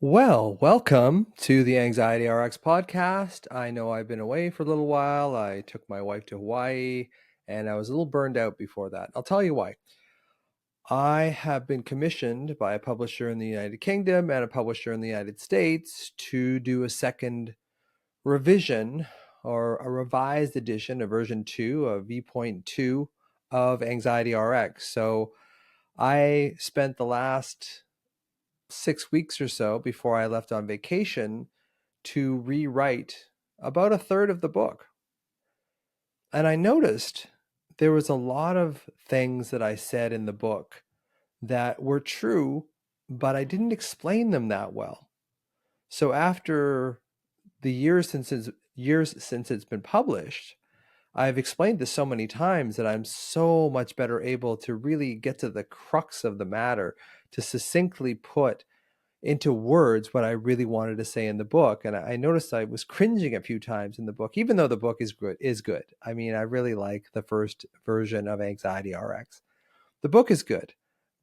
Well, welcome to the AnxietyRx podcast. I know I've been away for a little while. I took my wife to Hawaii and I was a little burned out before that. I'll tell you why. I have been commissioned by a publisher in the United Kingdom and a publisher in the United States to do a second revision or a revised edition, a version 2, a V.2 of AnxietyRx. So I spent the last 6 weeks or so before I left on vacation to rewrite about a third of the book. And I noticed there was a lot of things that I said in the book that were true, but I didn't explain them that well. So after the years since it's been published, I've explained this so many times that I'm so much better able to really get to the crux of the matter, to succinctly put into words what I really wanted to say in the book. And I noticed I was cringing a few times in the book, even though the book is good. I mean, I really like the first version of AnxietyRx. The book is good,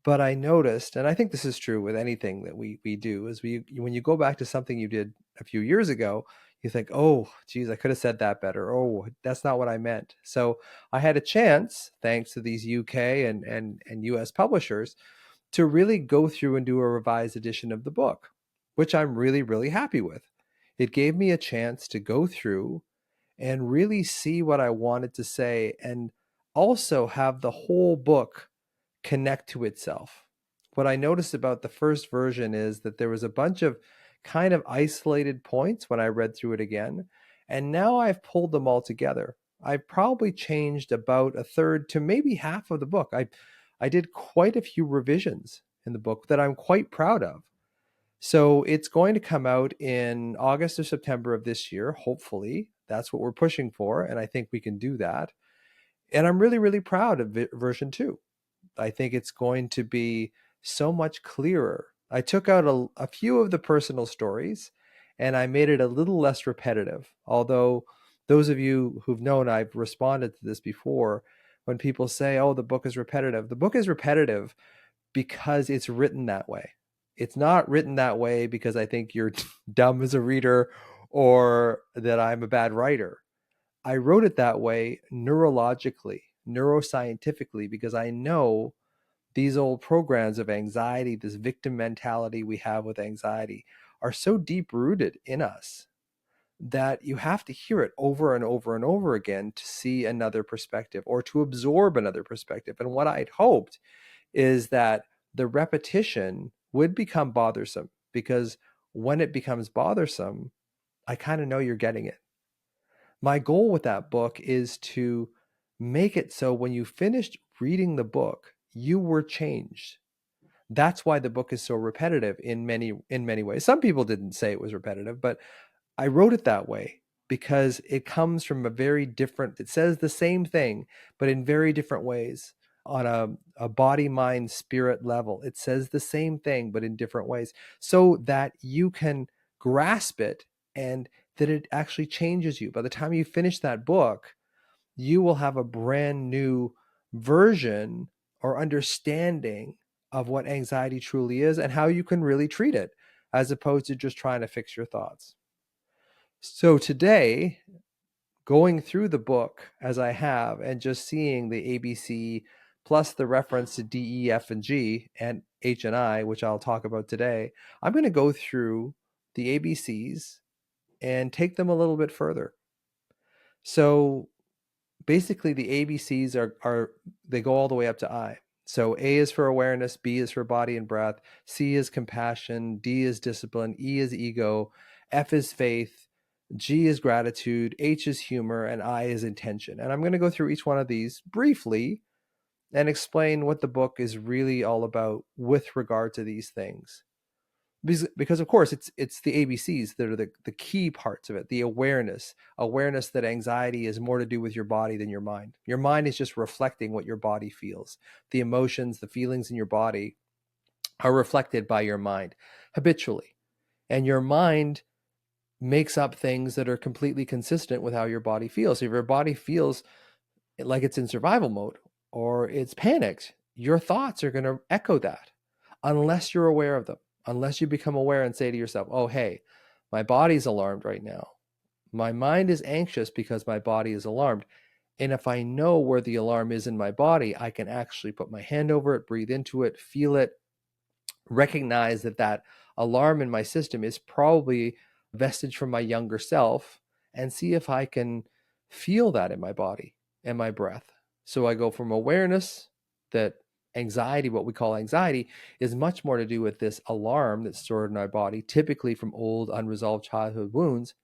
but I noticed, and I think this is true with anything that we do, is when you go back to something you did a few years ago, you think, oh, geez, I could have said that better. Oh, that's not what I meant. So I had a chance, thanks to these UK and US publishers, to really go through and do a revised edition of the book, which I'm really, really happy with. It gave me a chance to go through and really see what I wanted to say and also have the whole book connect to itself. What I noticed about the first version is that there was a bunch of kind of isolated points when I read through it again, and now I've pulled them all together. I've probably changed about a third to maybe half of the book. I did quite a few revisions in the book that I'm quite proud of. So it's going to come out in August or September of this year, hopefully. That's what we're pushing for, and I think we can do that. And I'm really, really proud of version 2. I think it's going to be so much clearer. I took out a few of the personal stories and I made it a little less repetitive. Although those of you who've known I've responded to this before, when people say, oh, the book is repetitive, the book is repetitive because it's written that way. It's not written that way because I think you're dumb as a reader or that I'm a bad writer. I wrote it that way neurologically, neuroscientifically, because I know these old programs of anxiety, this victim mentality we have with anxiety, are so deep rooted in us that you have to hear it over and over and over again to see another perspective or to absorb another perspective. And what I'd hoped is that the repetition would become bothersome, because when it becomes bothersome, I kind of know you're getting it. My goal with that book is to make it so when you finished reading the book, you were changed. That's why the book is so repetitive in many ways. Some people didn't say it was repetitive, but I wrote it that way because it comes from a very different, it says the same thing, but in very different ways on a body, mind, spirit level. It says the same thing, but in different ways, so that you can grasp it and that it actually changes you. By the time you finish that book, you will have a brand new version or understanding of what anxiety truly is and how you can really treat it, as opposed to just trying to fix your thoughts. So today, going through the book as I have and just seeing the ABC plus the reference to D, E, F, and G and H and I, which I'll talk about today, I'm going to go through the ABCs and take them a little bit further. So basically the ABCs are they go all the way up to I. So A is for awareness, B is for body and breath, C is compassion, D is discipline, E is ego, F is faith, G is gratitude, H is humor, and I is intention. And I'm going to go through each one of these briefly and explain what the book is really all about with regard to these things. Because of course it's the ABCs that are the key parts of it. The awareness that anxiety is more to do with your body than your mind. Your mind is just reflecting what your body feels. The emotions, the feelings in your body are reflected by your mind habitually, and your mind makes up things that are completely consistent with how your body feels. So if your body feels like it's in survival mode or it's panicked, your thoughts are going to echo that unless you're aware of them, unless you become aware and say to yourself, oh, hey, my body's alarmed right now. My mind is anxious because my body is alarmed. And if I know where the alarm is in my body, I can actually put my hand over it, breathe into it, feel it, recognize that that alarm in my system is probably a vestige from my younger self, and see if I can feel that in my body and my breath. So I go from awareness that anxiety, what we call anxiety, is much more to do with this alarm that's stored in our body, typically from old unresolved childhood wounds,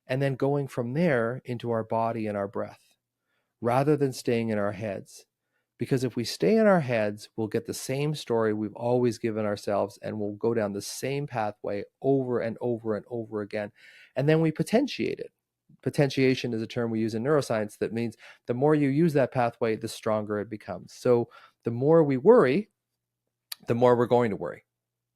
and then going from there into our body and our breath, rather than staying in our heads. Because if we stay in our heads, we'll get the same story we've always given ourselves, and we'll go down the same pathway over and over and over again. And then we potentiate it. Potentiation is a term we use in neuroscience that means the more you use that pathway, the stronger it becomes. So the more we worry, the more we're going to worry.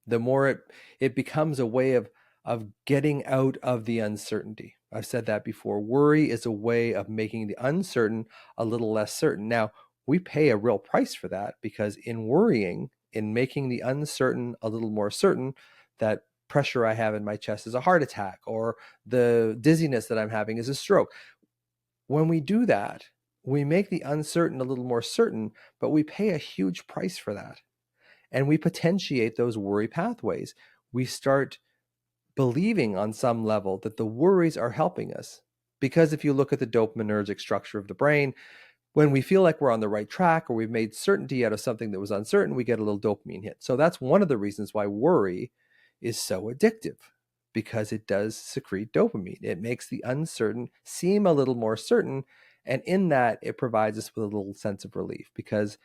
The more it becomes a way of getting out of the uncertainty. I've said that before. Worry is a way of making the uncertain a little less certain. Now, we pay a real price for that, because in worrying, in making the uncertain a little more certain, that pressure I have in my chest is a heart attack, or the dizziness that I'm having is a stroke. When we do that, we make the uncertain a little more certain, but we pay a huge price for that. And we potentiate those worry pathways. We start believing on some level that the worries are helping us. Because if you look at the dopaminergic structure of the brain, when we feel like we're on the right track, or we've made certainty out of something that was uncertain, we get a little dopamine hit. So that's one of the reasons why worry is so addictive, because it does secrete dopamine. It makes the uncertain seem a little more certain. And in that, it provides us with a little sense of relief, because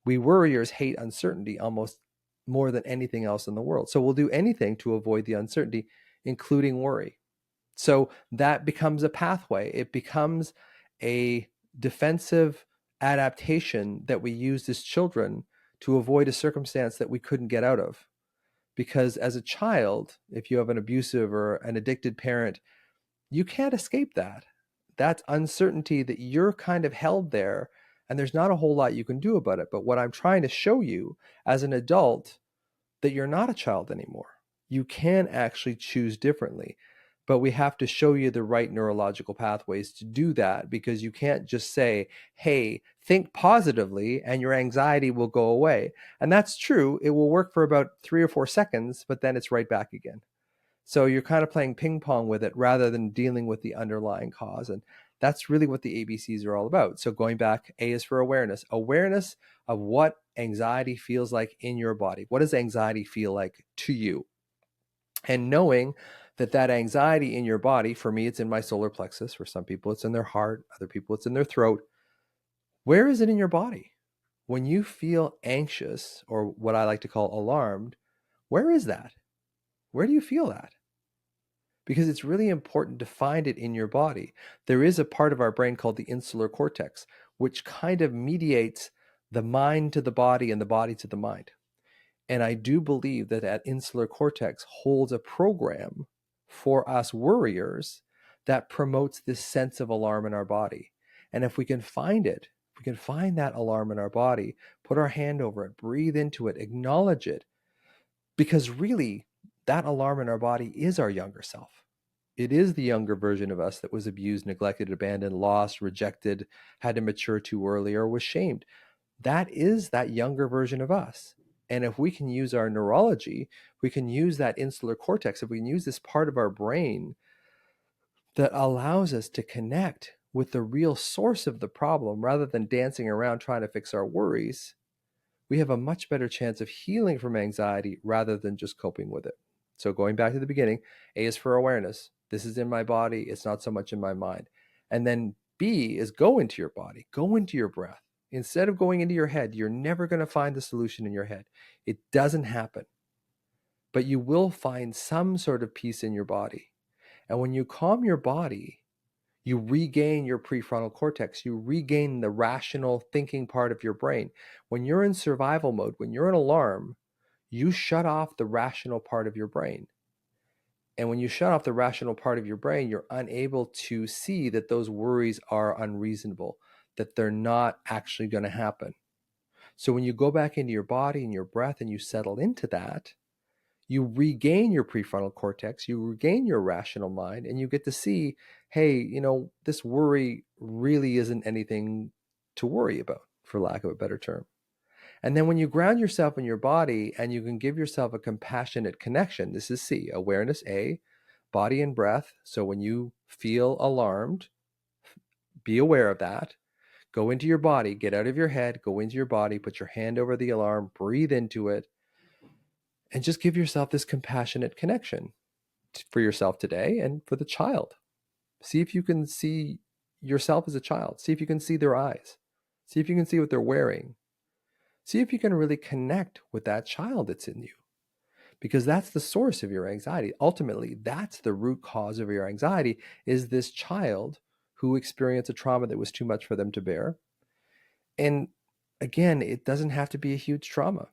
we worriers hate uncertainty almost more than anything else in the world. So we'll do anything to avoid the uncertainty, including worry. So that becomes a pathway. It becomes a defensive adaptation that we used as children to avoid a circumstance that we couldn't get out of. Because as a child, if you have an abusive or an addicted parent, you can't escape that. That's uncertainty that you're kind of held there, and there's not a whole lot you can do about it. But what I'm trying to show you as an adult, that you're not a child anymore. You can actually choose differently, but we have to show you the right neurological pathways to do that, because you can't just say, hey, think positively and your anxiety will go away. And that's true. It will work for about 3 or 4 seconds, but then it's right back again. So you're kind of playing ping pong with it rather than dealing with the underlying cause. And that's really what the ABCs are all about. So going back, A is for awareness. Awareness of what anxiety feels like in your body. What does anxiety feel like to you? And knowing that that anxiety in your body, for me, it's in my solar plexus. For some people, it's in their heart. Other people, it's in their throat. Where is it in your body? When you feel anxious, or what I like to call alarmed, where is that? Where do you feel that? Because it's really important to find it in your body. There is a part of our brain called the insular cortex, which kind of mediates the mind to the body and the body to the mind. And I do believe that that insular cortex holds a program for us worriers that promotes this sense of alarm in our body. And if we can find it, if we can find that alarm in our body, put our hand over it, breathe into it, acknowledge it, because really, that alarm in our body is our younger self. It is the younger version of us that was abused, neglected, abandoned, lost, rejected, had to mature too early, or was shamed. That is that younger version of us. And if we can use our neurology, we can use that insular cortex, if we can use this part of our brain that allows us to connect with the real source of the problem rather than dancing around trying to fix our worries, we have a much better chance of healing from anxiety rather than just coping with it. So going back to the beginning, A is for awareness. This is in my body. It's not so much in my mind. And then B is go into your body, go into your breath. Instead of going into your head, you're never going to find the solution in your head. It doesn't happen. But you will find some sort of peace in your body. And when you calm your body, you regain your prefrontal cortex. You regain the rational thinking part of your brain. When you're in survival mode, when you're in alarm, you shut off the rational part of your brain. And when you shut off the rational part of your brain, you're unable to see that those worries are unreasonable, that they're not actually going to happen. So when you go back into your body and your breath and you settle into that, you regain your prefrontal cortex, you regain your rational mind, and you get to see, hey, this worry really isn't anything to worry about, for lack of a better term. And then when you ground yourself in your body and you can give yourself a compassionate connection, this is C, awareness A, body and breath. So when you feel alarmed, be aware of that. Go into your body, get out of your head, go into your body, put your hand over the alarm, breathe into it, and just give yourself this compassionate connection for yourself today and for the child. See if you can see yourself as a child. See if you can see their eyes. See if you can see what they're wearing. See if you can really connect with that child that's in you, because that's the source of your anxiety. Ultimately, that's the root cause of your anxiety, is this child who experienced a trauma that was too much for them to bear. And again, it doesn't have to be a huge trauma.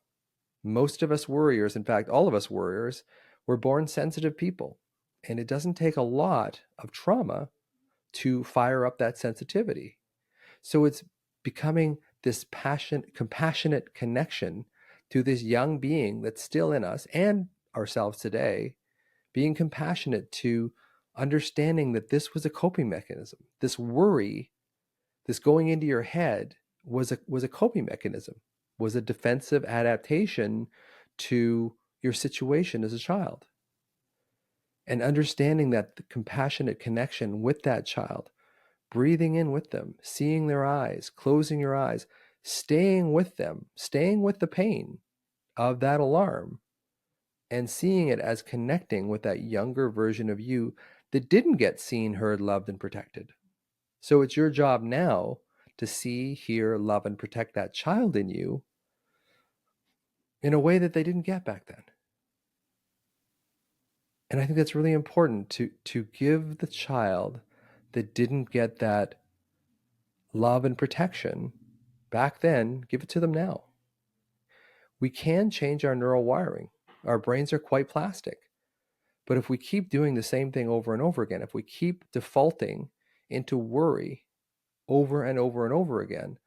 Most of us worriers, in fact, all of us worriers, we're born sensitive people. And it doesn't take a lot of trauma to fire up that sensitivity. So it's becoming this compassionate connection to this young being that's still in us and ourselves today, being compassionate to understanding that this was a coping mechanism. This worry, this going into your head was a coping mechanism, was a defensive adaptation to your situation as a child. And understanding that the compassionate connection with that child, breathing in with them, seeing their eyes, closing your eyes, staying with them, staying with the pain of that alarm, and seeing it as connecting with that younger version of you that didn't get seen, heard, loved, and protected. So it's your job now to see, hear, love, and protect that child in you in a way that they didn't get back then. And I think that's really important to give the child that didn't get that love and protection back then, give it to them now. We can change our neural wiring. Our brains are quite plastic. But if we keep doing the same thing over and over again, if we keep defaulting into worry over and over and over again,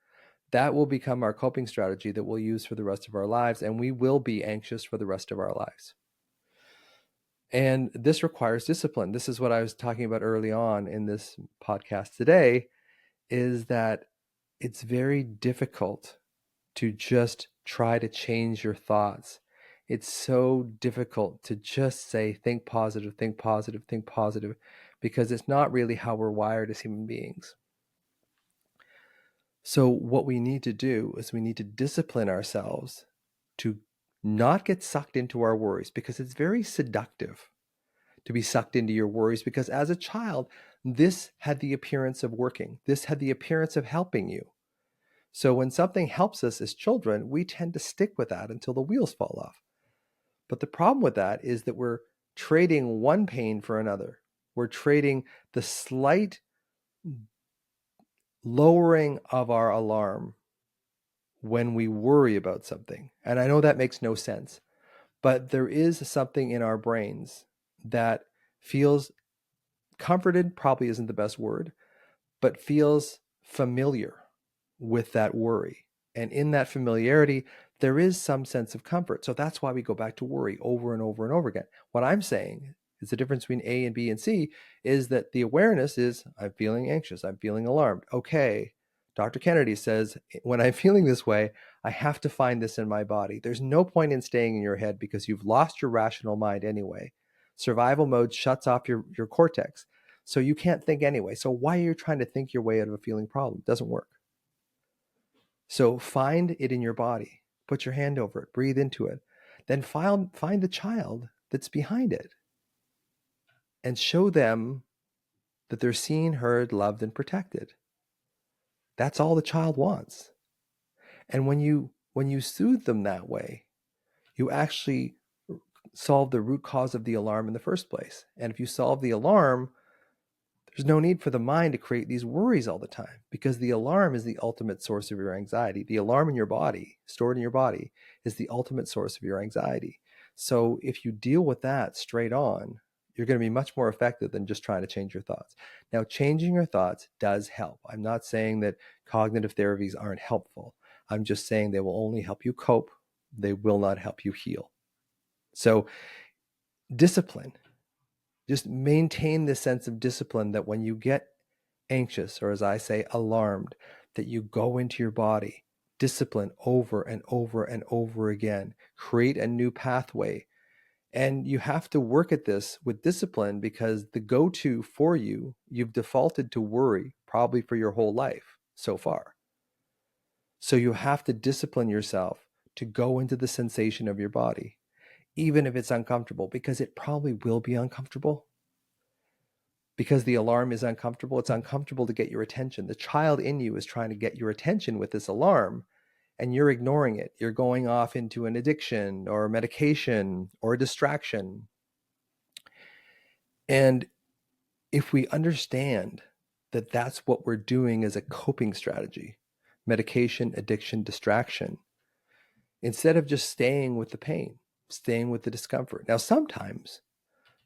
that will become our coping strategy that we'll use for the rest of our lives, and we will be anxious for the rest of our lives. And this requires discipline. This is what I was talking about early on in this podcast today, is that it's very difficult to just try to change your thoughts. It's so difficult to just say, think positive, think positive, think positive, because it's not really how we're wired as human beings. So what we need to do is we need to discipline ourselves to not get sucked into our worries, because it's very seductive to be sucked into your worries, because as a child, this had the appearance of working. This had the appearance of helping you. So when something helps us as children, we tend to stick with that until the wheels fall off. But the problem with that is that we're trading one pain for another. We're trading the slight lowering of our alarm when we worry about something. And I know that makes no sense, but there is something in our brains that feels comforted, probably isn't the best word, but feels familiar with that worry. And in that familiarity, there is some sense of comfort. So that's why we go back to worry over and over and over again. What I'm saying is the difference between A and B and C is that the awareness is, I'm feeling anxious, I'm feeling alarmed. Okay, Dr. Kennedy says, when I'm feeling this way, I have to find this in my body. There's no point in staying in your head because you've lost your rational mind anyway. Survival mode shuts off your cortex. So you can't think anyway. So why are you trying to think your way out of a feeling problem? It doesn't work. So find it in your body, put your hand over it, breathe into it, then find the child that's behind it and show them that they're seen, heard, loved, and protected. That's all the child wants. And when you soothe them that way, you actually solve the root cause of the alarm in the first place. And if you solve the alarm, there's no need for the mind to create these worries all the time, because the alarm is the ultimate source of your anxiety. The alarm in your body, stored in your body, is the ultimate source of your anxiety. So if you deal with that straight on, you're going to be much more effective than just trying to change your thoughts. Now, changing your thoughts does help. I'm not saying that cognitive therapies aren't helpful. I'm just saying they will only help you cope. They will not help you heal. So discipline, just maintain this sense of discipline that when you get anxious, or as I say, alarmed, that you go into your body, discipline over and over and over again, create a new pathway. And you have to work at this with discipline because the go-to for you, you've defaulted to worry probably for your whole life so far. So you have to discipline yourself to go into the sensation of your body, even if it's uncomfortable, because it probably will be uncomfortable. Because the alarm is uncomfortable, it's uncomfortable to get your attention. The child in you is trying to get your attention with this alarm, and you're ignoring it. You're going off into an addiction or a medication or a distraction. And if we understand that that's what we're doing as a coping strategy, medication, addiction, distraction, instead of just staying with the pain, staying with the discomfort. Now, sometimes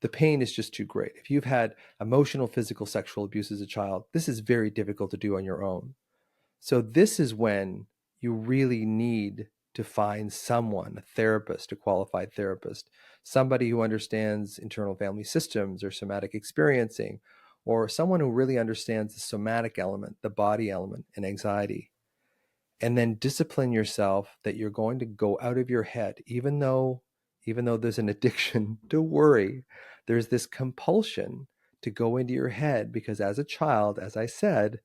the pain is just too great. If you've had emotional, physical, sexual abuse as a child, this is very difficult to do on your own. So this is when you really need to find someone, a therapist, a qualified therapist, somebody who understands internal family systems or somatic experiencing, or someone who really understands the somatic element, the body element, and anxiety. And then discipline yourself that you're going to go out of your head, even though there's an addiction to worry, there's this compulsion to go into your head because as a child, as I said,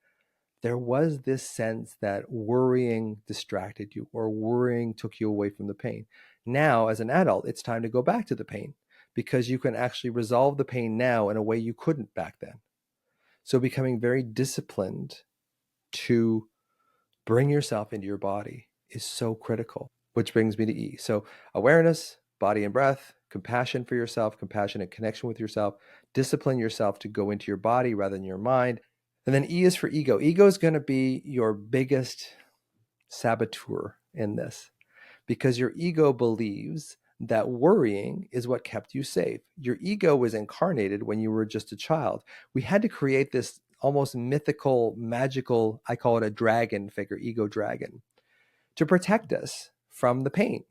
there was this sense that worrying distracted you or worrying took you away from the pain. Now, as an adult, it's time to go back to the pain because you can actually resolve the pain now in a way you couldn't back then. So becoming very disciplined to bring yourself into your body is so critical, which brings me to E. So awareness, body and breath, compassion for yourself, compassionate connection with yourself, discipline yourself to go into your body rather than your mind. And then E is for ego. Ego is going to be your biggest saboteur in this because your ego believes that worrying is what kept you safe. Your ego was incarnated when you were just a child. We had to create this almost mythical, magical, I call it a dragon figure, ego dragon, to protect us from the pain.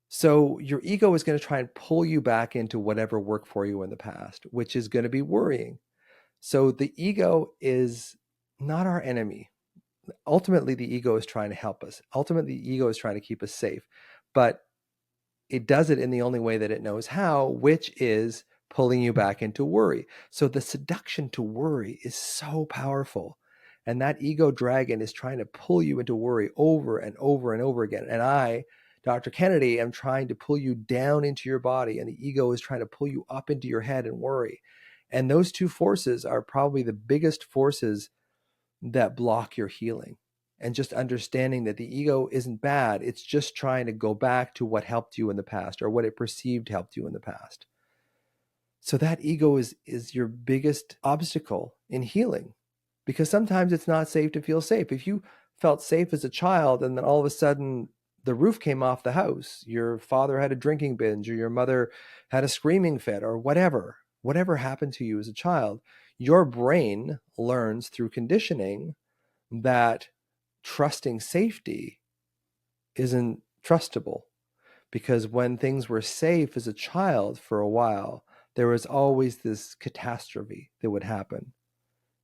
So your ego is going to try and pull you back into whatever worked for you in the past, which is going to be worrying. So the ego is not our enemy. Ultimately, the ego is trying to help us. Ultimately, the ego is trying to keep us safe. But it does it in the only way that it knows how, which is pulling you back into worry. So the seduction to worry is so powerful. And that ego dragon is trying to pull you into worry over and over and over again. And I, Dr. Kennedy, am trying to pull you down into your body, and the ego is trying to pull you up into your head and worry. And those two forces are probably the biggest forces that block your healing. And just understanding that the ego isn't bad. It's just trying to go back to what helped you in the past or what it perceived helped you in the past. So that ego is your biggest obstacle in healing because sometimes it's not safe to feel safe. If you felt safe as a child and then all of a sudden the roof came off the house, your father had a drinking binge or your mother had a screaming fit or whatever happened to you as a child, your brain learns through conditioning that trusting safety isn't trustable because when things were safe as a child for a while, there was always this catastrophe that would happen.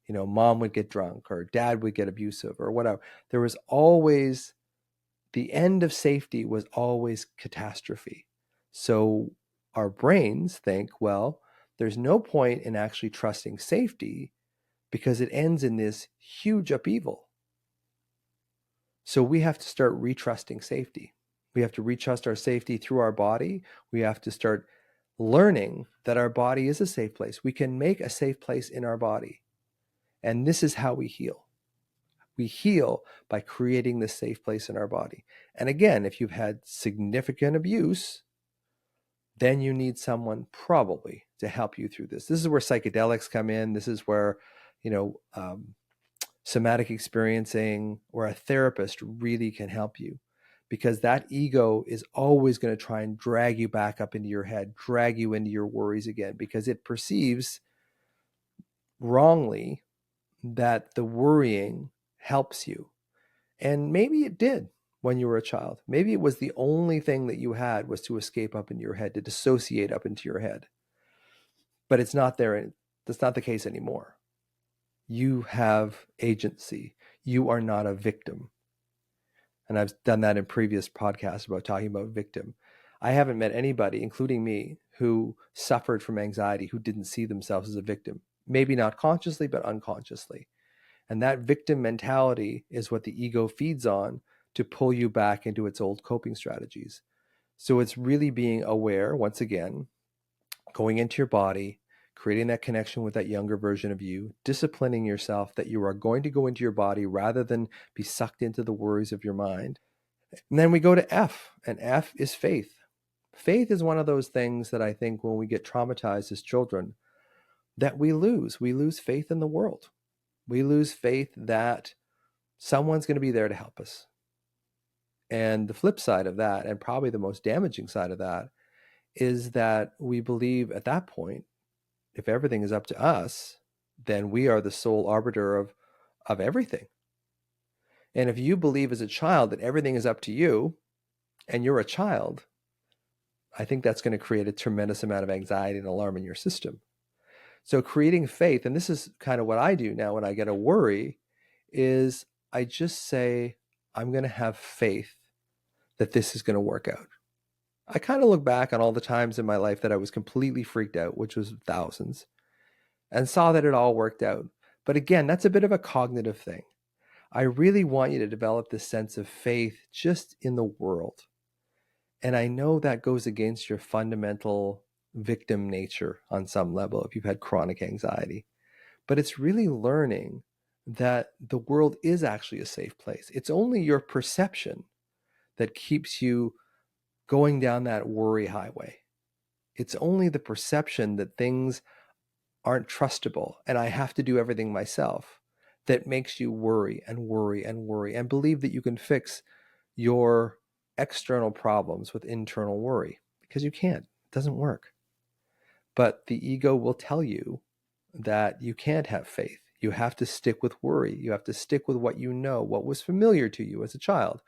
You know, mom would get drunk or dad would get abusive or whatever. There was always the end of safety was always catastrophe. So our brains think, well, there's no point in actually trusting safety because it ends in this huge upheaval. So we have to start retrusting safety. We have to retrust our safety through our body. We have to start learning that our body is a safe place. We can make a safe place in our body. And this is how we heal. We heal by creating this safe place in our body. And again, if you've had significant abuse, then you need someone probably to help you through this. This is where psychedelics come in. This is where, somatic experiencing or a therapist really can help you because that ego is always going to try and drag you back up into your head, drag you into your worries again, because it perceives wrongly that the worrying helps you. And maybe it did when you were a child. Maybe it was the only thing that you had was to escape up into your head, to dissociate up into your head. But it's not there. That's not the case anymore. You have agency. You are not a victim. And I've done that in previous podcasts about talking about victim. I haven't met anybody, including me, who suffered from anxiety who didn't see themselves as a victim. Maybe not consciously, but unconsciously. And that victim mentality is what the ego feeds on to pull you back into its old coping strategies. So it's really being aware, once again, going into your body, creating that connection with that younger version of you, disciplining yourself that you are going to go into your body rather than be sucked into the worries of your mind. And then we go to F, and F is faith. Faith is one of those things that I think when we get traumatized as children, that we lose. We lose faith in the world. We lose faith that someone's going to be there to help us. And the flip side of that, and probably the most damaging side of that, is that we believe at that point, if everything is up to us, then we are the sole arbiter of everything. And if you believe as a child that everything is up to you and you're a child, I think that's going to create a tremendous amount of anxiety and alarm in your system. So creating faith, and this is kind of what I do now when I get a worry, is I just say, I'm going to have faith that this is going to work out. I kind of look back on all the times in my life that I was completely freaked out, which was thousands, and saw that it all worked out. But again, that's a bit of a cognitive thing. I really want you to develop this sense of faith just in the world. And I know that goes against your fundamental victim nature on some level if you've had chronic anxiety. But it's really learning that the world is actually a safe place. It's only your perception that keeps you going down that worry highway. It's only the perception that things aren't trustable and I have to do everything myself that makes you worry and worry and worry and believe that you can fix your external problems with internal worry, because you can't. It doesn't work. But the ego will tell you that you can't have faith. You have to stick with worry. You have to stick with what you know, what was familiar to you as a child.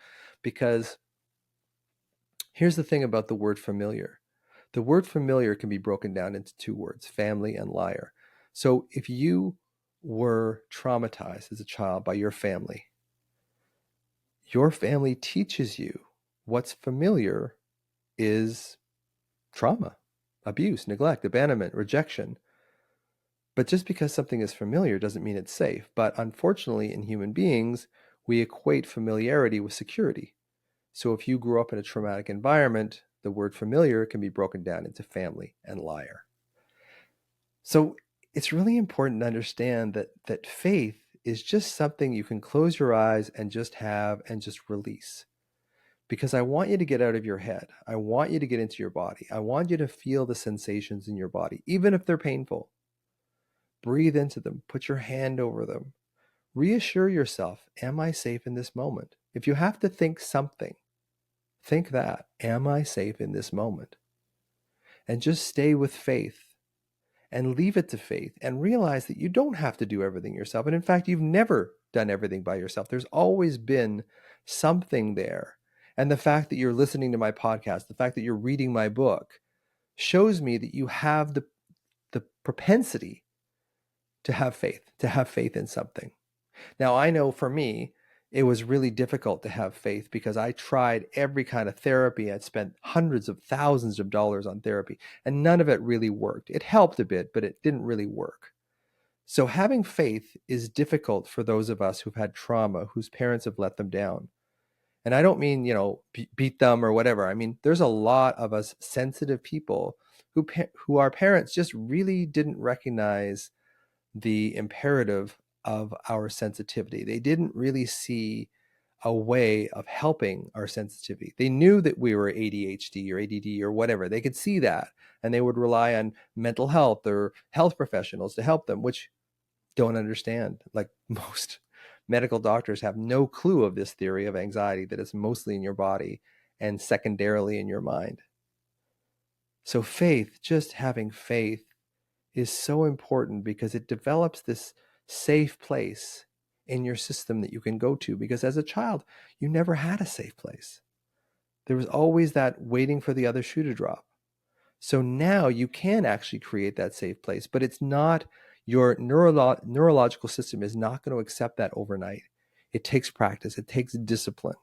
Because here's the thing about the word familiar. The word familiar can be broken down into two words, family and liar. So if you were traumatized as a child by your family teaches you what's familiar is trauma, abuse, neglect, abandonment, rejection. But just because something is familiar doesn't mean it's safe. But unfortunately, in human beings, we equate familiarity with security. So if you grew up in a traumatic environment, the word familiar can be broken down into family and liar. So it's really important to understand that faith is just something you can close your eyes and just have and just release. Because I want you to get out of your head. I want you to get into your body. I want you to feel the sensations in your body, even if they're painful. Breathe into them. Put your hand over them. Reassure yourself, am I safe in this moment? If you have to think something, think that, am I safe in this moment? And just stay with faith and leave it to faith and realize that you don't have to do everything yourself. And in fact, you've never done everything by yourself. There's always been something there. And the fact that you're listening to my podcast, the fact that you're reading my book shows me that you have the propensity to have faith in something. Now, I know for me, it was really difficult to have faith because I tried every kind of therapy. I'd spent hundreds of thousands of dollars on therapy, and none of it really worked. It helped a bit, but it didn't really work. So having faith is difficult for those of us who've had trauma, whose parents have let them down. And I don't mean, beat them or whatever. I mean, there's a lot of us sensitive people who our parents just really didn't recognize the imperative of our sensitivity. They didn't really see a way of helping our sensitivity. They knew that we were ADHD or ADD or whatever. They could see that, and they would rely on mental health or health professionals to help them, which don't understand. Like most medical doctors have no clue of this theory of anxiety, that it's mostly in your body and secondarily in your mind. So faith, just having faith, is so important because it develops this safe place in your system that you can go to, because as a child, you never had a safe place. There was always that waiting for the other shoe to drop. So now you can actually create that safe place, but it's not, your neurological system is not going to accept that overnight. It takes practice, it takes discipline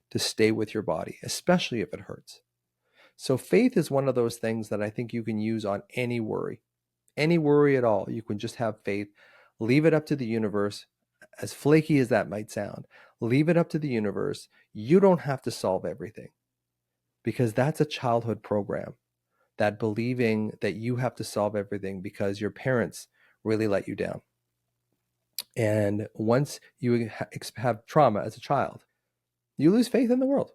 to stay with your body, especially if it hurts. So faith is one of those things that I think you can use on any worry at all. You can just have faith, leave it up to the universe, as flaky as that might sound. Leave it up to the universe. You don't have to solve everything, because that's a childhood program, that believing that you have to solve everything because your parents really let you down. And once you have trauma as a child, you lose faith in the world,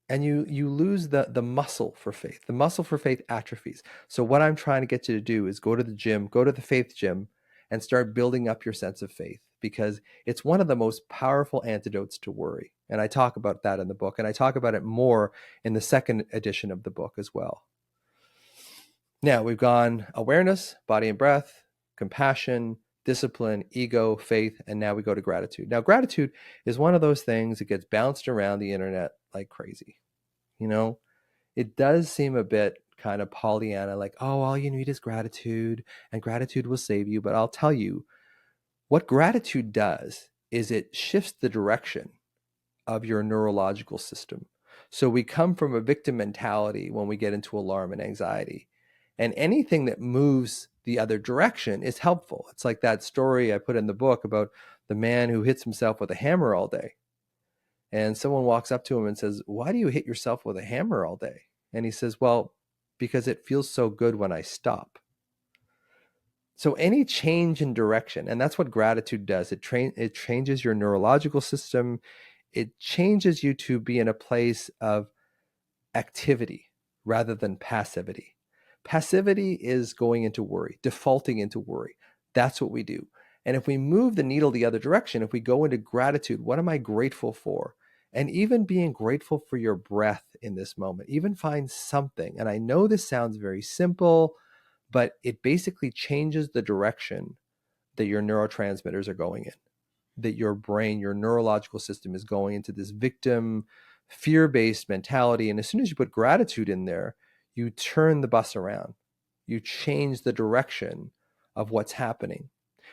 and you lose the muscle for faith. The muscle for faith atrophies. So what I'm trying to get you to do is go to the gym, go to the faith gym, and start building up your sense of faith, because it's one of the most powerful antidotes to worry. And I talk about that in the book, and I talk about it more in the second edition of the book as well. Now we've gone awareness, body and breath, compassion, discipline, ego, faith, and now we go to gratitude. Now, gratitude is one of those things that gets bounced around the internet like crazy. You know, it does seem a bit kind of Pollyanna, like, oh, all you need is gratitude and gratitude will save you. But I'll tell you, what gratitude does is it shifts the direction of your neurological system. So we come from a victim mentality when we get into alarm and anxiety. And anything that moves the other direction is helpful. It's like that story I put in the book about the man who hits himself with a hammer all day. And someone walks up to him and says, why do you hit yourself with a hammer all day? And he says, well, because it feels so good when I stop. So any change in direction, and that's what gratitude does. It changes your neurological system. It changes you to be in a place of activity rather than passivity. Passivity is going into worry, defaulting into worry. That's what we do. And if we move the needle the other direction, if we go into gratitude, what am I grateful for? And even being grateful for your breath in this moment, even find something. And I know this sounds very simple, but it basically changes the direction that your neurotransmitters are going in, that your brain, your neurological system is going into this victim, fear-based mentality. And as soon as you put gratitude in there, you turn the bus around. You change the direction of what's happening.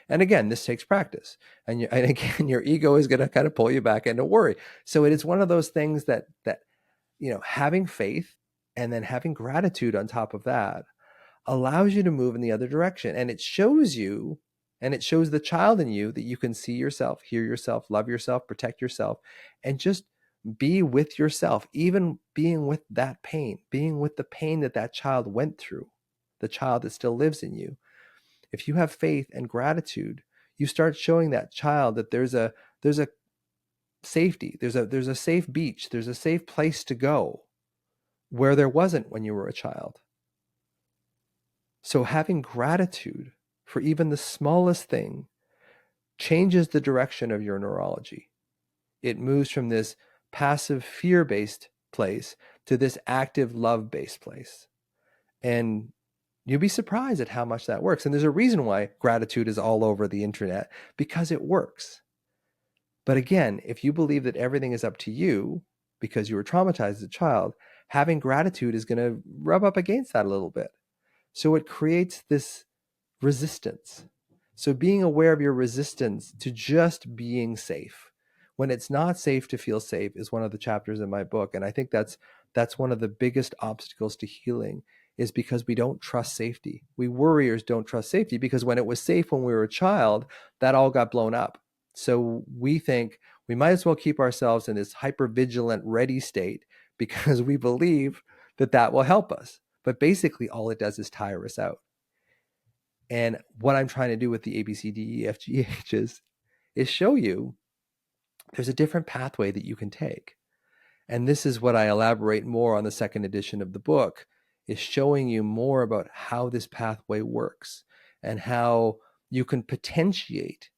And again, this takes practice. And again, your ego is going to kind of pull you back into worry. So it is one of those things that having faith and then having gratitude on top of that allows you to move in the other direction. And it shows you, and it shows the child in you, that you can see yourself, hear yourself, love yourself, protect yourself, and just be with yourself, even being with that pain, being with the pain that child went through, the child that still lives in you. If you have faith and gratitude, you start showing that child that there's a safety, there's a safe beach, there's a safe place to go where there wasn't when you were a child. So having gratitude for even the smallest thing changes the direction of your neurology. It moves from this passive fear-based place to this active love-based place. And you'll be surprised at how much that works. And there's a reason why gratitude is all over the internet, because it works. But again, if you believe that everything is up to you because you were traumatized as a child, having gratitude is going to rub up against that a little bit. So it creates this resistance. So being aware of your resistance to just being safe when it's not safe to feel safe is one of the chapters in my book. And I think that's one of the biggest obstacles to healing, is because we don't trust safety. We worriers don't trust safety because when it was safe when we were a child, that all got blown up. So we think we might as well keep ourselves in this hypervigilant ready state because we believe that will help us. But basically all it does is tire us out. And what I'm trying to do with the ABCDEFGHs is show you there's a different pathway that you can take. And this is what I elaborate more on the second edition of the book, is showing you more about how this pathway works and how you can potentiate,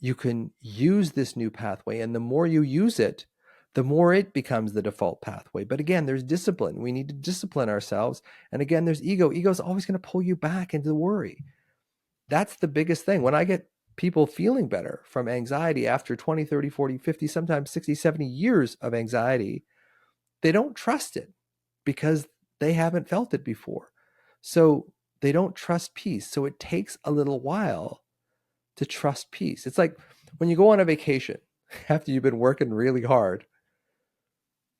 you can use this new pathway. And the more you use it, the more it becomes the default pathway. But again, there's discipline. We need to discipline ourselves. And again, there's ego. Ego is always going to pull you back into the worry. That's the biggest thing. When I get people feeling better from anxiety after 20, 30, 40, 50, sometimes 60, 70 years of anxiety, they don't trust it because they haven't felt it before. So they don't trust peace. So it takes a little while to trust peace. It's like when you go on a vacation after you've been working really hard,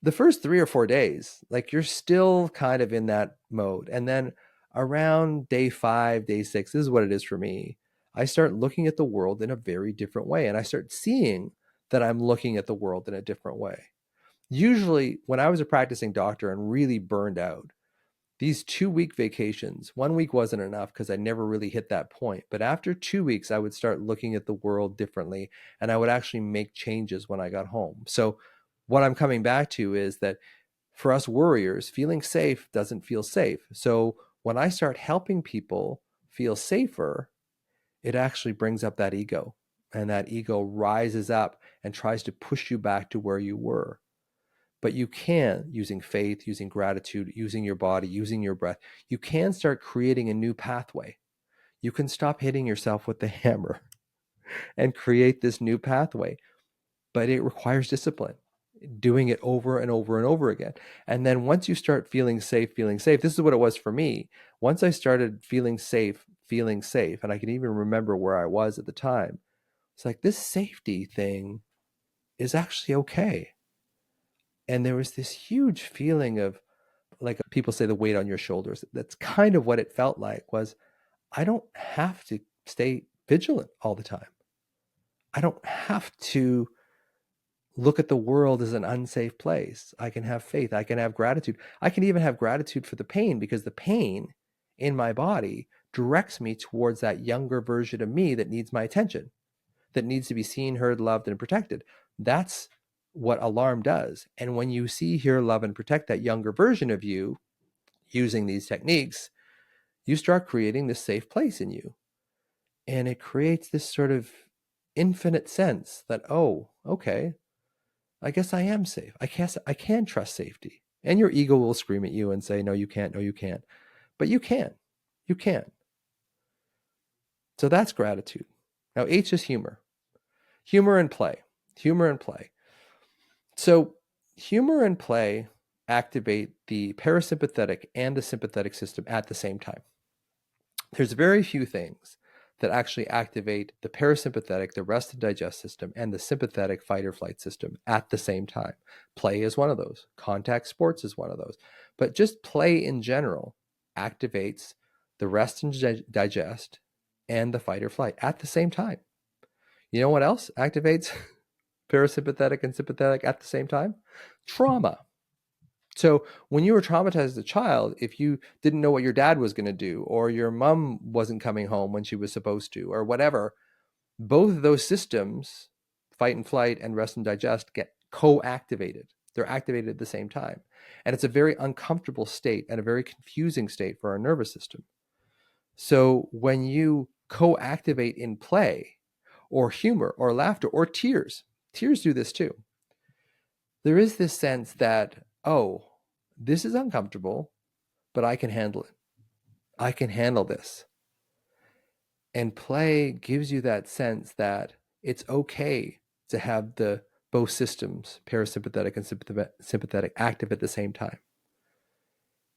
the first 3 or 4 days, like you're still kind of in that mode. And then around day 5, day 6, this is what it is for me. I start looking at the world in a very different way. And I start seeing that I'm looking at the world in a different way. Usually, when I was a practicing doctor and really burned out, these 2-week vacations, 1 week wasn't enough because I never really hit that point. But after 2 weeks, I would start looking at the world differently and I would actually make changes when I got home. So, what I'm coming back to is that for us worriers, feeling safe doesn't feel safe. So, when I start helping people feel safer, it actually brings up that ego. And that ego rises up and tries to push you back to where you were. But you can, using faith, using gratitude, using your body, using your breath, you can start creating a new pathway. You can stop hitting yourself with the hammer and create this new pathway. But it requires discipline, doing it over and over and over again. And then once you start feeling safe, this is what it was for me. Once I started feeling safe, and I can even remember where I was at the time, it's like this safety thing is actually okay. And there was this huge feeling of, like people say, the weight on your shoulders. That's kind of what it felt like. Was I don't have to stay vigilant all the time. I don't have to look at the world as an unsafe place. I can have faith. I can have gratitude. I can even have gratitude for the pain, because the pain in my body directs me towards that younger version of me that needs my attention, that needs to be seen, heard, loved, and protected. That's what alarm does. And when you see, hear, love, and protect that younger version of you using these techniques, you start creating this safe place in you. And it creates this sort of infinite sense that, oh, okay, I guess I am safe. I can trust safety. And your ego will scream at you and say, no, you can't. No, you can't. But you can. You can. So that's gratitude. Now, H is humor. Humor and play. Humor and play. So humor and play activate the parasympathetic and the sympathetic system at the same time. There's very few things that actually activate the parasympathetic, the rest and digest system, and the sympathetic fight or flight system at the same time. Play is one of those. Contact sports is one of those. But just play in general activates the rest and digest and the fight or flight at the same time. You know what else activates parasympathetic and sympathetic at the same time? Trauma. So when you were traumatized as a child, if you didn't know what your dad was going to do, or your mom wasn't coming home when she was supposed to, or whatever, both of those systems, fight and flight and rest and digest, get co-activated. They're activated at the same time. And it's a very uncomfortable state and a very confusing state for our nervous system. So when you co-activate in play or humor or laughter or tears do this too. There is this sense that, oh, this is uncomfortable, but I can handle it. I can handle this. And play gives you that sense that it's okay to have the both systems, parasympathetic and sympathetic, active at the same time.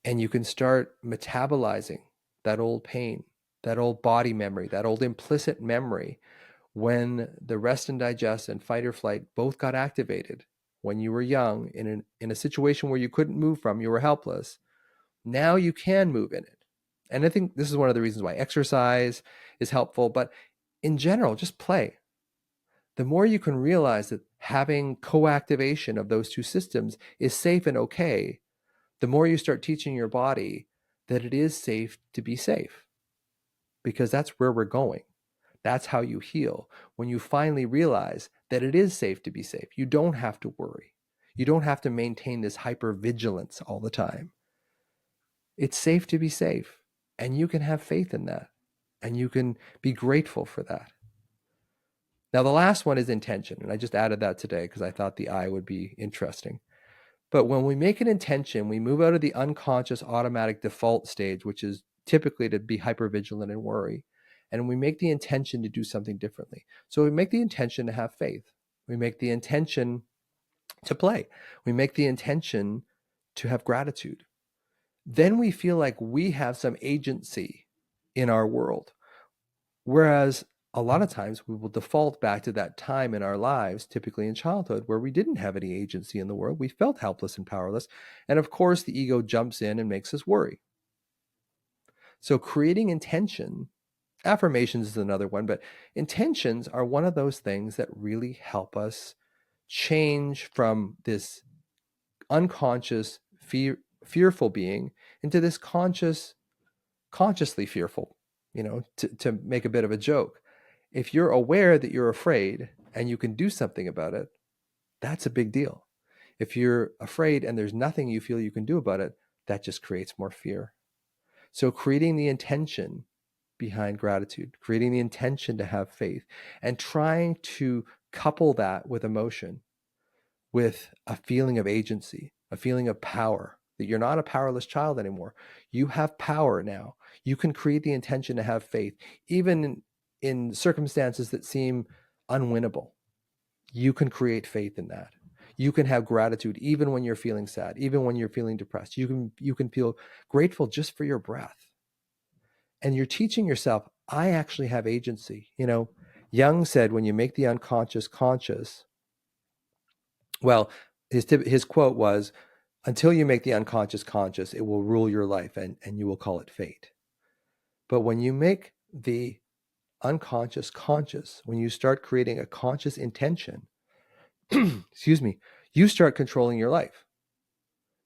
And you can start metabolizing that old pain, that old body memory, that old implicit memory when the rest and digest and fight or flight both got activated when you were young in a situation where you couldn't move from, you were helpless. Now you can move in it. And I think this is one of the reasons why exercise is helpful, but in general, just play. The more you can realize that having co-activation of those two systems is safe and okay, the more you start teaching your body that it is safe to be safe, because that's where we're going. That's how you heal. When you finally realize that it is safe to be safe, you don't have to worry. You don't have to maintain this hypervigilance all the time. It's safe to be safe, and you can have faith in that, and you can be grateful for that. Now, the last one is intention, and I just added that today because I thought the I would be interesting. But when we make an intention, we move out of the unconscious automatic default stage, which is typically to be hypervigilant and worry. and we make the intention to do something differently. So we make the intention to have faith. We make the intention to play. We make the intention to have gratitude. Then we feel like we have some agency in our world. Whereas a lot of times we will default back to that time in our lives, typically in childhood, where we didn't have any agency in the world. We felt helpless and powerless. And of course, the ego jumps in and makes us worry. So creating intention, affirmations is another one, but intentions are one of those things that really help us change from this unconscious, fearful being into this consciously fearful, to make a bit of a joke. If you're aware that you're afraid and you can do something about it, that's a big deal. If you're afraid and there's nothing you feel you can do about it, that just creates more fear. So creating the intention behind gratitude, creating the intention to have faith, and trying to couple that with emotion, with a feeling of agency, a feeling of power, that you're not a powerless child anymore. You have power now. You can create the intention to have faith, even in circumstances that seem unwinnable. You can create faith in that. You can have gratitude even when you're feeling sad, even when you're feeling depressed. You can feel grateful just for your breath. And you're teaching yourself, I actually have agency. Jung said, when you make the unconscious conscious, well, his quote was, until you make the unconscious conscious, it will rule your life and you will call it fate. But when you make the unconscious conscious, when you start creating a conscious intention, excuse me, you start controlling your life.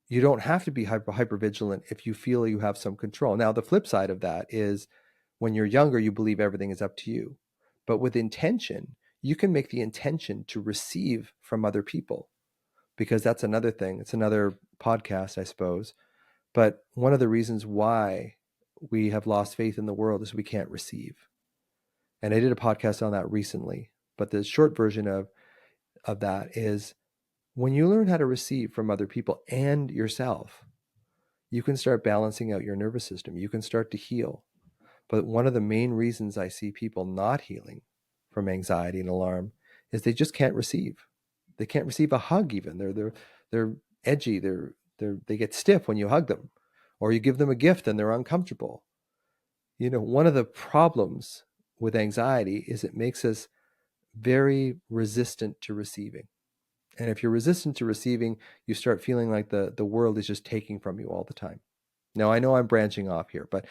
You don't have to be hyper vigilant if you feel you have some control. Now, the flip side of that is when you're younger, you believe everything is up to you. But with intention, you can make the intention to receive from other people, because that's another thing. It's another podcast, I suppose. But one of the reasons why we have lost faith in the world is we can't receive. And I did a podcast on that recently. But the short version of that is, when you learn how to receive from other people and yourself, you can start balancing out your nervous system. You can start to heal. But one of the main reasons I see people not healing from anxiety and alarm is they just can't receive. They can't receive a hug even. They're edgy. They get stiff when you hug them, or you give them a gift and they're uncomfortable. One of the problems with anxiety is it makes us very resistant to receiving. And if you're resistant to receiving, you start feeling like the world is just taking from you all the time. Now, I know I'm branching off here, but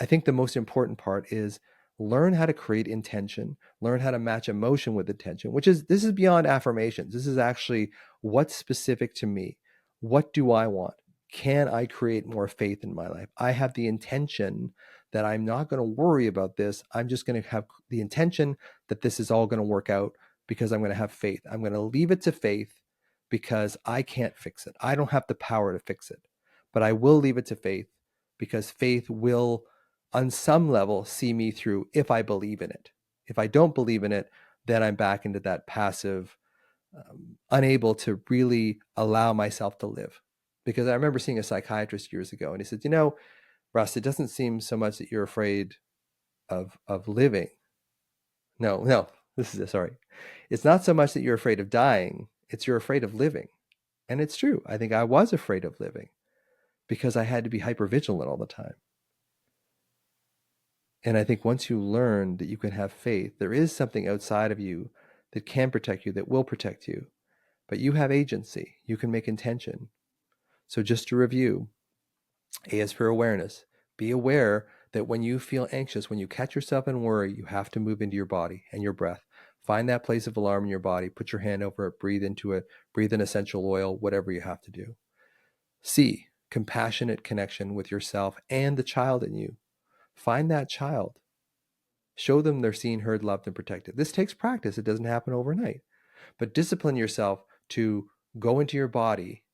I think the most important part is learn how to create intention, learn how to match emotion with intention, this is beyond affirmations. This is actually what's specific to me. What do I want? Can I create more faith in my life? I have the intention that I'm not going to worry about this. I'm just going to have the intention that this is all going to work out, because I'm going to have faith. I'm going to leave it to faith, because I can't fix it. I don't have the power to fix it, but I will leave it to faith, because faith will, on some level, see me through if I believe in it. If I don't believe in it, then I'm back into that passive, unable to really allow myself to live. Because I remember seeing a psychiatrist years ago, and he said, Russ, it doesn't seem so much that you're afraid of living. No, sorry. It's not so much that you're afraid of dying, it's you're afraid of living. And it's true. I think I was afraid of living because I had to be hypervigilant all the time. And I think once you learn that you can have faith, there is something outside of you that can protect you, that will protect you. But you have agency. You can make intention. So just to review, A is for awareness. Be aware that when you feel anxious, when you catch yourself in worry, you have to move into your body and your breath. Find that place of alarm in your body. Put your hand over it. Breathe into it. Breathe in essential oil, whatever you have to do. C, compassionate connection with yourself and the child in you. Find that child. Show them they're seen, heard, loved, and protected. This takes practice. It doesn't happen overnight. But discipline yourself to go into your body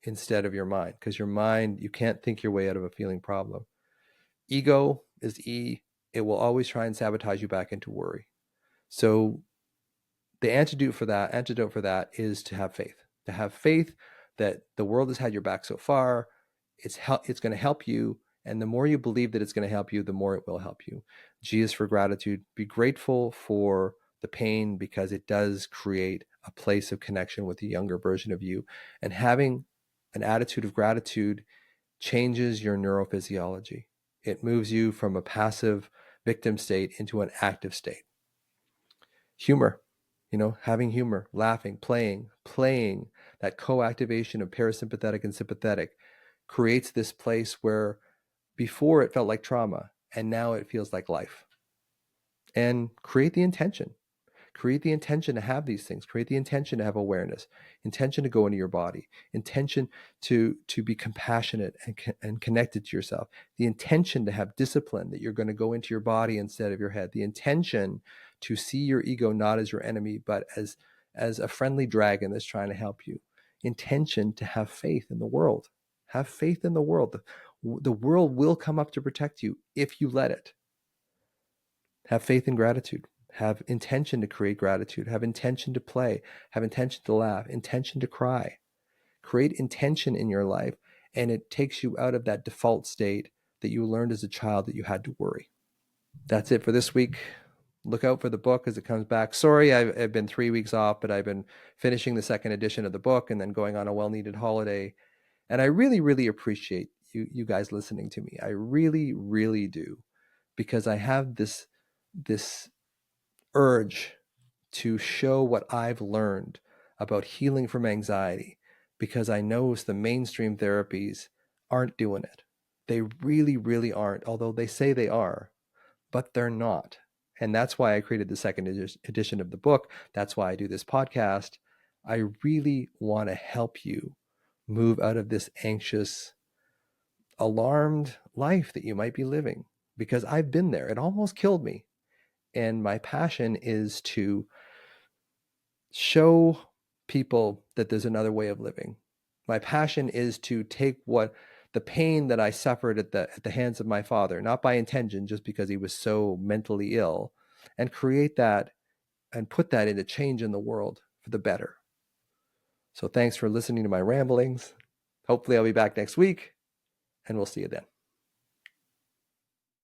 instead of your mind, because your mind, you can't think your way out of a feeling problem. Ego is E. It will always try and sabotage you back into worry. So the antidote for that is to have faith. To have faith that the world has had your back so far. It's going to help you, And the more you believe that it's going to help you, the more it will help you. G is for gratitude. Be grateful for the pain because it does create a place of connection with the younger version of you. And having an attitude of gratitude changes your neurophysiology. It moves you from a passive victim state into an active state. Humor, having humor, laughing, playing, that co-activation of parasympathetic and sympathetic creates this place where before it felt like trauma and now it feels like life. And create the intention. Create the intention to have these things. Create the intention to have awareness, intention to go into your body, intention to be compassionate and connected to yourself, the intention to have discipline, that you're going to go into your body instead of your head, the intention to see your ego not as your enemy, but as a friendly dragon that's trying to help you, intention to have faith in the world. Have faith in the world. The world will come up to protect you if you let it. Have faith and gratitude. Have intention to create gratitude. Have intention to play. Have intention to laugh. Intention to cry. Create intention in your life, and it takes you out of that default state that you learned as a child that you had to worry. That's it for this week. Look out for the book as it comes back. Sorry, I've been 3 weeks off, but I've been finishing the second edition of the book and then going on a well-needed holiday. And I really, really appreciate you guys listening to me. I really, really do, because I have this urge to show what I've learned about healing from anxiety, because I know the mainstream therapies aren't doing it. They really, really aren't, although they say they are, but they're not. And that's why I created the second edition of the book. That's why I do this podcast. I really want to help you move out of this anxious, alarmed life that you might be living, because I've been there. It almost killed me. And my passion is to show people that there's another way of living. My passion is to take the pain that I suffered at the hands of my father, not by intention, just because he was so mentally ill, and create that and put that into change in the world for the better. So thanks for listening to my ramblings. Hopefully I'll be back next week, and we'll see you then.